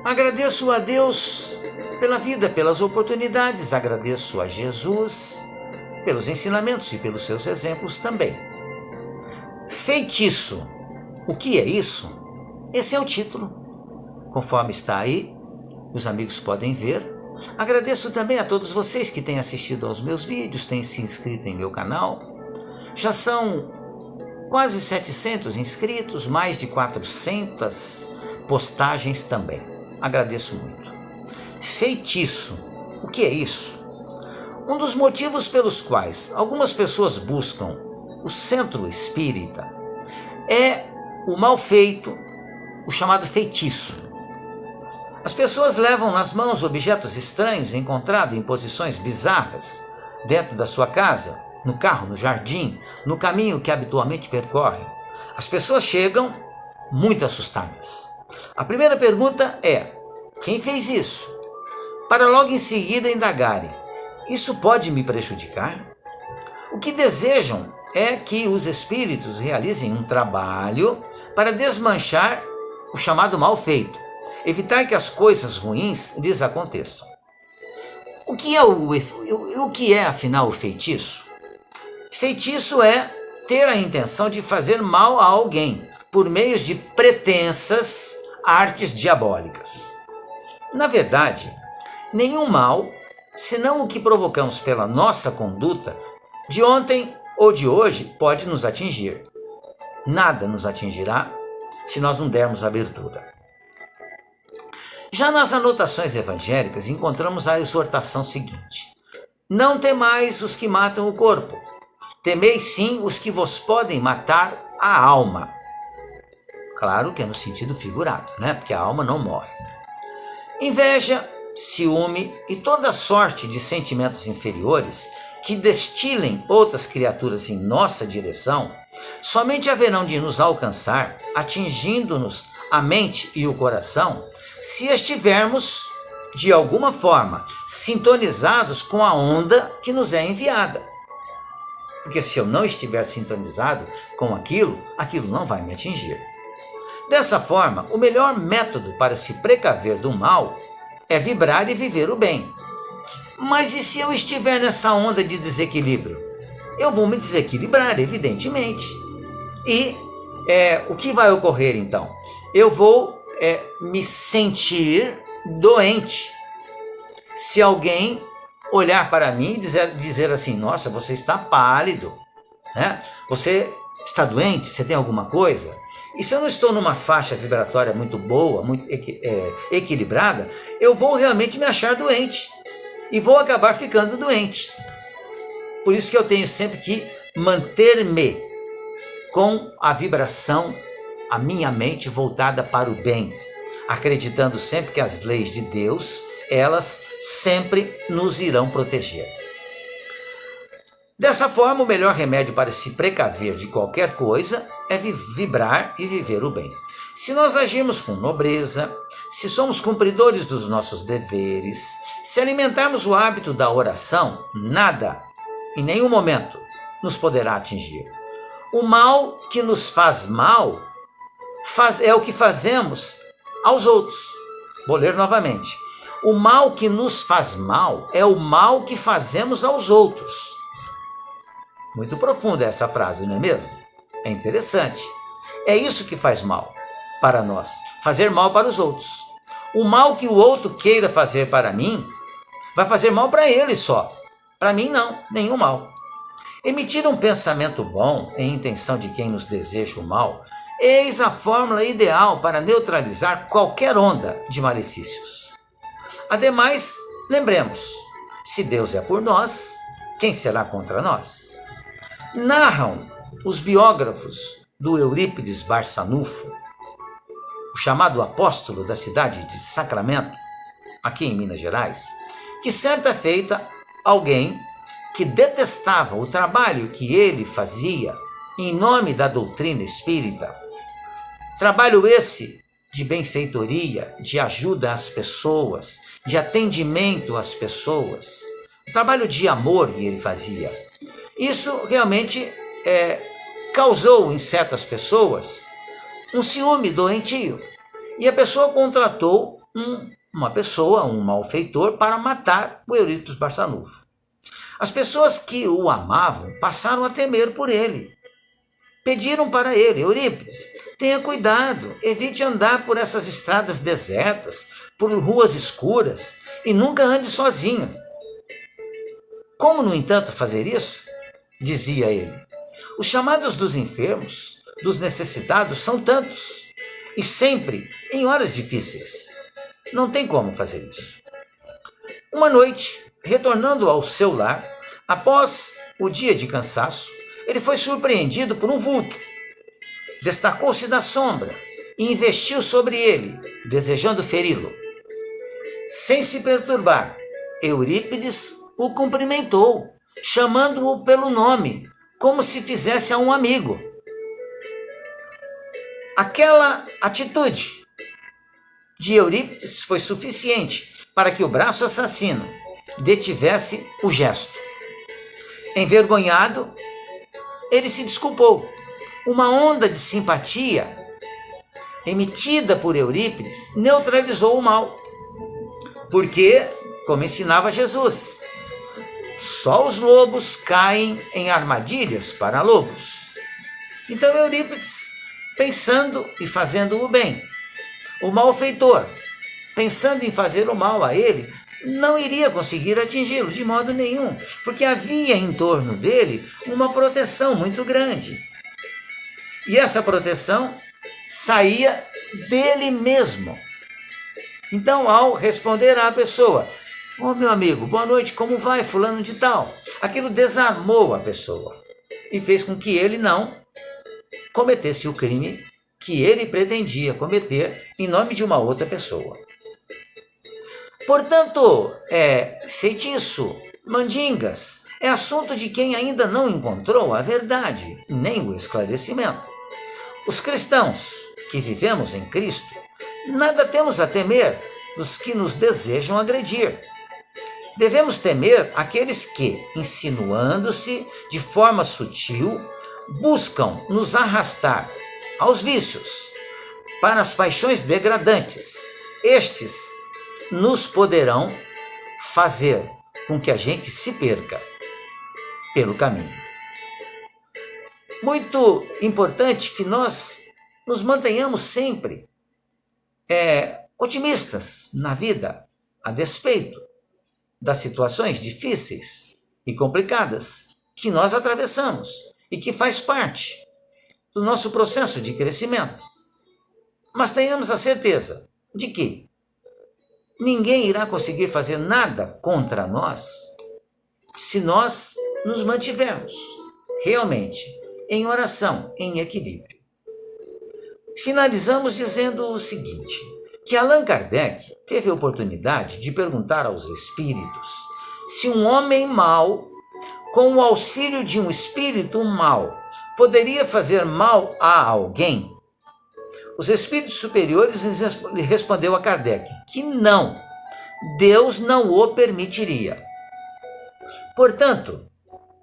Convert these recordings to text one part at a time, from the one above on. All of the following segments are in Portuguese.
Agradeço a Deus pela vida, pelas oportunidades, agradeço a Jesus pelos ensinamentos e pelos seus exemplos também. Feitiço. O que é isso? Esse é o título, conforme está aí, os amigos podem ver. Agradeço também a todos vocês que têm assistido aos meus vídeos, têm se inscrito em meu canal. Já são quase 700 inscritos, mais de 400 postagens também. Agradeço muito. Feitiço. O que é isso? Um dos motivos pelos quais algumas pessoas buscam o centro espírita é o mal feito, o chamado feitiço. As pessoas levam nas mãos objetos estranhos encontrados em posições bizarras dentro da sua casa, no carro, no jardim, no caminho que habitualmente percorrem. As pessoas chegam muito assustadas. A primeira pergunta é: quem fez isso? Para logo em seguida indagarem: isso pode me prejudicar? O que desejam é que os espíritos realizem um trabalho para desmanchar o chamado mal feito, evitar que as coisas ruins lhes aconteçam. O que é afinal o feitiço? Feitiço é ter a intenção de fazer mal a alguém por meio de pretensas artes diabólicas. Na verdade, nenhum mal, senão o que provocamos pela nossa conduta, de ontem ou de hoje, pode nos atingir. Nada nos atingirá se nós não dermos abertura. Já nas anotações evangélicas encontramos a exortação seguinte: não temais os que matam o corpo, temei sim os que vos podem matar a alma. Claro que é no sentido figurado, né? Porque a alma não morre. Inveja, ciúme e toda sorte de sentimentos inferiores que destilem outras criaturas em nossa direção, somente haverão de nos alcançar, atingindo-nos a mente e o coração, se estivermos, de alguma forma, sintonizados com a onda que nos é enviada. Porque se eu não estiver sintonizado com aquilo não vai me atingir. Dessa forma, o melhor método para se precaver do mal é vibrar e viver o bem. Mas e se eu estiver nessa onda de desequilíbrio? Eu vou me desequilibrar, evidentemente. E o que vai ocorrer então? Eu vou me sentir doente. Se alguém olhar para mim e dizer assim: nossa, você está pálido, né? Você está doente? Você tem alguma coisa? E se eu não estou numa faixa vibratória muito boa, muito equilibrada, eu vou realmente me achar doente e vou acabar ficando doente. Por isso que eu tenho sempre que manter-me com a vibração, a minha mente voltada para o bem, acreditando sempre que as leis de Deus, elas sempre nos irão proteger. Dessa forma, o melhor remédio para se precaver de qualquer coisa é vibrar e viver o bem. Se nós agirmos com nobreza, se somos cumpridores dos nossos deveres, se alimentarmos o hábito da oração, nada, em nenhum momento, nos poderá atingir. O mal que nos faz mal é o que fazemos aos outros. Vou ler novamente. O mal que nos faz mal é o mal que fazemos aos outros. Muito profunda essa frase, não é mesmo? É interessante. É isso que faz mal para nós, fazer mal para os outros. O mal que o outro queira fazer para mim, vai fazer mal para ele só. Para mim não, nenhum mal. Emitir um pensamento bom em intenção de quem nos deseja o mal, eis a fórmula ideal para neutralizar qualquer onda de malefícios. Ademais, lembremos, se Deus é por nós, quem será contra nós? Narram os biógrafos do Eurípides Barçanufo, o chamado apóstolo da cidade de Sacramento, aqui em Minas Gerais, que certa feita alguém que detestava o trabalho que ele fazia em nome da doutrina espírita, trabalho esse de benfeitoria, de ajuda às pessoas, de atendimento às pessoas, trabalho de amor que ele fazia. Isso realmente causou em certas pessoas um ciúme doentio. E a pessoa contratou uma pessoa, um malfeitor, para matar o Eurípides Barçanufo. As pessoas que o amavam passaram a temer por ele. Pediram para ele: Eurípides, tenha cuidado, evite andar por essas estradas desertas, por ruas escuras, e nunca ande sozinho. Como, no entanto, fazer isso? Dizia ele. Os chamados dos enfermos, dos necessitados, são tantos, e sempre em horas difíceis. Não tem como fazer isso. Uma noite, retornando ao seu lar, após o dia de cansaço, ele foi surpreendido por um vulto. Destacou-se da sombra e investiu sobre ele, desejando feri-lo. Sem se perturbar, Eurípides o cumprimentou, chamando-o pelo nome, como se fizesse a um amigo. Aquela atitude de Eurípides foi suficiente para que o braço assassino detivesse o gesto. Envergonhado, ele se desculpou. Uma onda de simpatia emitida por Eurípides neutralizou o mal, porque, como ensinava Jesus, só os lobos caem em armadilhas para lobos. Então Eurípides, pensando e fazendo o bem, o malfeitor, pensando em fazer o mal a ele, não iria conseguir atingi-lo de modo nenhum, porque havia em torno dele uma proteção muito grande. E essa proteção saía dele mesmo. Então, ao responder à pessoa: "Ô, meu amigo, boa noite, como vai, fulano de tal?", aquilo desarmou a pessoa e fez com que ele não cometesse o crime que ele pretendia cometer em nome de uma outra pessoa. Portanto, feitiço, mandingas, é assunto de quem ainda não encontrou a verdade, nem o esclarecimento. Os cristãos que vivemos em Cristo, nada temos a temer dos que nos desejam agredir. Devemos temer aqueles que, insinuando-se de forma sutil, buscam nos arrastar aos vícios, para as paixões degradantes. Estes nos poderão fazer com que a gente se perca pelo caminho. Muito importante que nós nos mantenhamos sempre otimistas na vida, a despeito das situações difíceis e complicadas que nós atravessamos e que faz parte do nosso processo de crescimento. Mas tenhamos a certeza de que ninguém irá conseguir fazer nada contra nós se nós nos mantivermos realmente em oração, em equilíbrio. Finalizamos dizendo o seguinte, que Allan Kardec teve a oportunidade de perguntar aos espíritos se um homem mau, com o auxílio de um espírito mau, poderia fazer mal a alguém? Os espíritos superiores respondeu a Kardec que não, Deus não o permitiria. Portanto,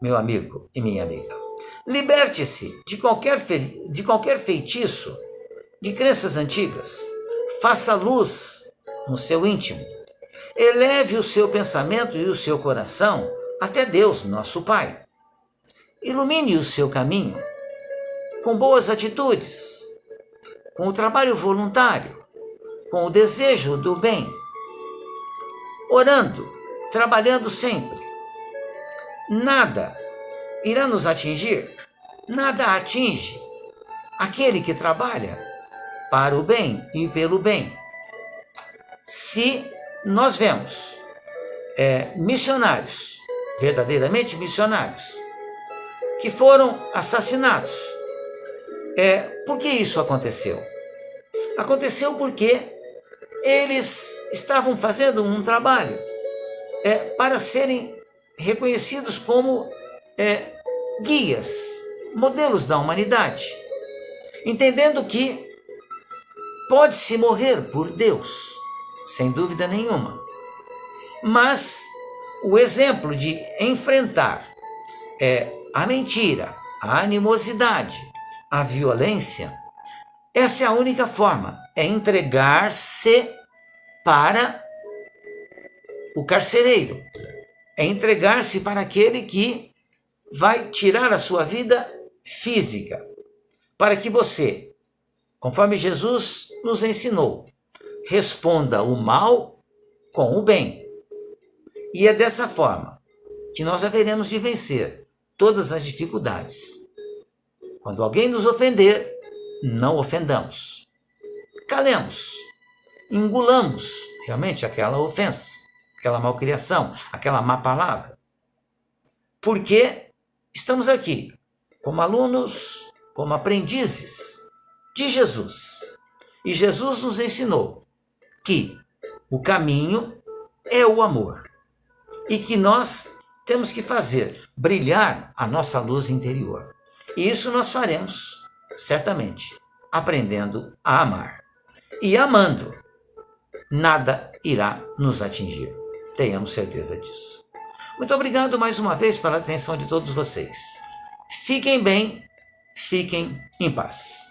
meu amigo e minha amiga, liberte-se de qualquer feitiço, de crenças antigas, faça luz no seu íntimo, eleve o seu pensamento e o seu coração até Deus, nosso Pai. Ilumine o seu caminho com boas atitudes, com o trabalho voluntário, com o desejo do bem, orando, trabalhando sempre. Nada irá nos atingir, nada atinge aquele que trabalha para o bem e pelo bem. Se nós vemos missionários, verdadeiramente missionários, que foram assassinados, por que isso aconteceu? Aconteceu porque eles estavam fazendo um trabalho para serem reconhecidos como guias, modelos da humanidade, entendendo que pode-se morrer por Deus, sem dúvida nenhuma, mas o exemplo de enfrentar a mentira, a animosidade, a violência, essa é a única forma, entregar-se para o carcereiro, é entregar-se para aquele que vai tirar a sua vida física, para que você, conforme Jesus nos ensinou, responda o mal com o bem. E é dessa forma que nós haveremos de vencer todas as dificuldades. Quando alguém nos ofender, não ofendamos. Calemos, engulamos realmente aquela ofensa, aquela malcriação, aquela má palavra. Porque estamos aqui como alunos, como aprendizes de Jesus. E Jesus nos ensinou que o caminho é o amor e que nós temos que fazer brilhar a nossa luz interior. E isso nós faremos, certamente, aprendendo a amar. E amando, nada irá nos atingir. Tenhamos certeza disso. Muito obrigado mais uma vez pela atenção de todos vocês. Fiquem bem, fiquem em paz.